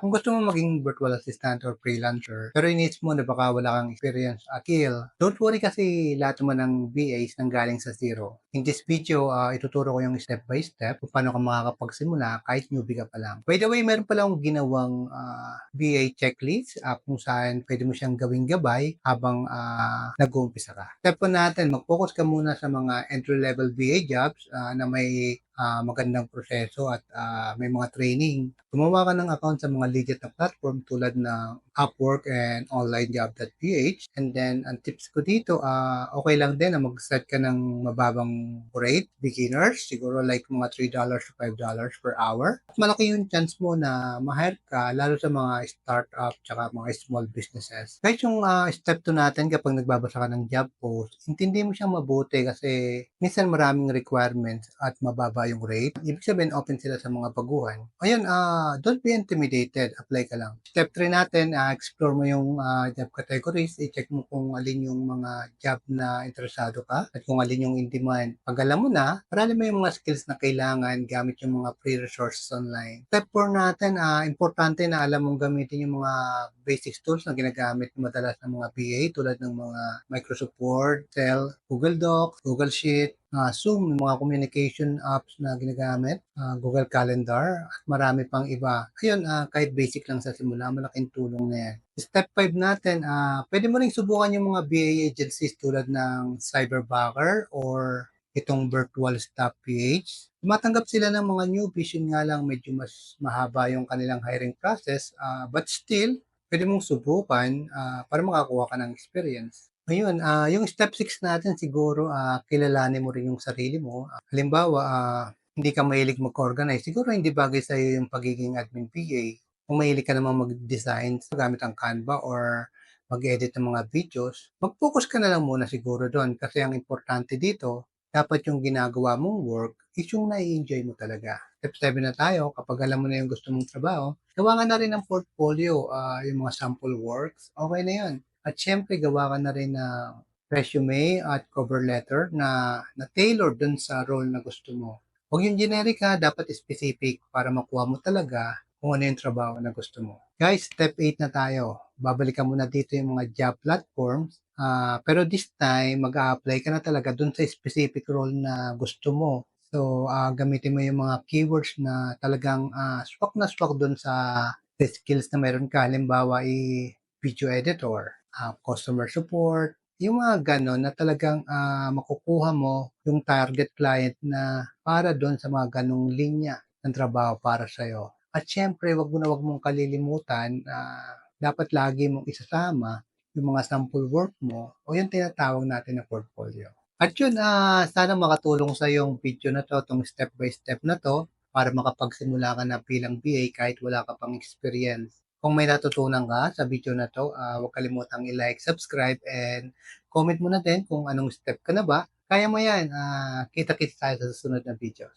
Kung gusto mo maging virtual assistant or freelancer, pero iniisip mo na baka wala kang experience at skill, don't worry kasi lahat naman ng VAs nanggaling sa zero. In this video, ituturo ko yung step by step kung paano ka makakapagsimula kahit newbie ka pa lang. By the way, meron pala akong ginawang VA checklist kung saan pwede mo siyang gawing gabay habang nag-uumpisa ka. Step 1 natin, mag-focus ka muna sa mga entry-level VA jobs na may magandang proseso at may mga training. Gumawa ka ng account sa mga legit na platform tulad ng Upwork and onlinejob.ph. And then, ang tips ko dito, okay lang din na mag-set ka ng mababang rate, beginners, siguro like mga $3 to $5 per hour. At malaki yung chance mo na ma-hire ka, lalo sa mga startup tsaka mga small businesses. Kahit yung step 2 natin kapag nagbabasa ka ng job post, intindi mo siyang mabuti kasi minsan maraming requirements at mababa yung rate. Ibig sabihin, open sila sa mga baguhan. Ayun, don't be intimidated. Apply ka lang. Step 3 natin, explore mo yung job categories. I-check mo kung alin yung mga job na interesado ka at kung alin yung in demand. Pag alam mo na, marami mo yung mga skills na kailangan gamit yung mga free resources online. Step 4 natin, importante na alam mong gamitin yung mga basic tools na ginagamit madalas ng mga PA tulad ng mga Microsoft Word, Excel, Google Docs, Google Sheet, Zoom, mga communication apps na ginagamit, Google Calendar, at marami pang iba. Ayun, kahit basic lang sa simula, malaking tulong na yan. Step 5 natin, pwede mo rin subukan yung mga BA agencies tulad ng Cyberbacker or itong Virtual Staff PH. Tumatanggap sila ng mga newbies, yun nga lang medyo mas mahaba yung kanilang hiring process, but still, pwede mong subukan para makakuha ka ng experience. Ayun, yung step 6 natin siguro, kilalanin mo rin yung sarili mo. Halimbawa, hindi ka mahilig mag-organize, siguro hindi bagay sa'yo yung pagiging admin PA. Kung mahilig ka namang mag-design gamit ang Canva or mag-edit ng mga videos, mag-focus ka na lang muna siguro doon kasi ang importante dito, dapat yung ginagawa mong work is yung nai-enjoy mo talaga. Step 7 na tayo, kapag alam mo na yung gusto mong trabaho, gawa ka na rin ng portfolio, yung mga sample works, okay na yun. At syempre gawa ka na rin ng resume at cover letter na tailor dun sa role na gusto mo. Huwag yung generic ha, dapat specific para makuha mo talaga kung ano yung trabaho na gusto mo. Guys, step 8 na tayo. Babalikan mo na dito yung mga job platforms. Pero this time, mag-a-apply ka na talaga dun sa specific role na gusto mo. So, gamitin mo yung mga keywords na talagang swak na swak dun sa skills na meron ka. Halimbawa, video editor, customer support, yung mga gano'n na talagang makukuha mo yung target client na para doon sa mga gano'ng linya ng trabaho para sa'yo. At siyempre, wag mong kalilimutan na dapat lagi mong isasama yung mga sample work mo o yung tinatawag natin na portfolio. At yun, sana makatulong sa yung video na to, tong step by step na to, para makapagsimula ka na bilang BA kahit wala ka pang experience. Kung may natutunan ka sa video na 'to, huwag kalimutang i-like, subscribe, and comment mo na din kung anong step ka na ba. Kaya mo 'yan, kita-kits tayo sa susunod na videos.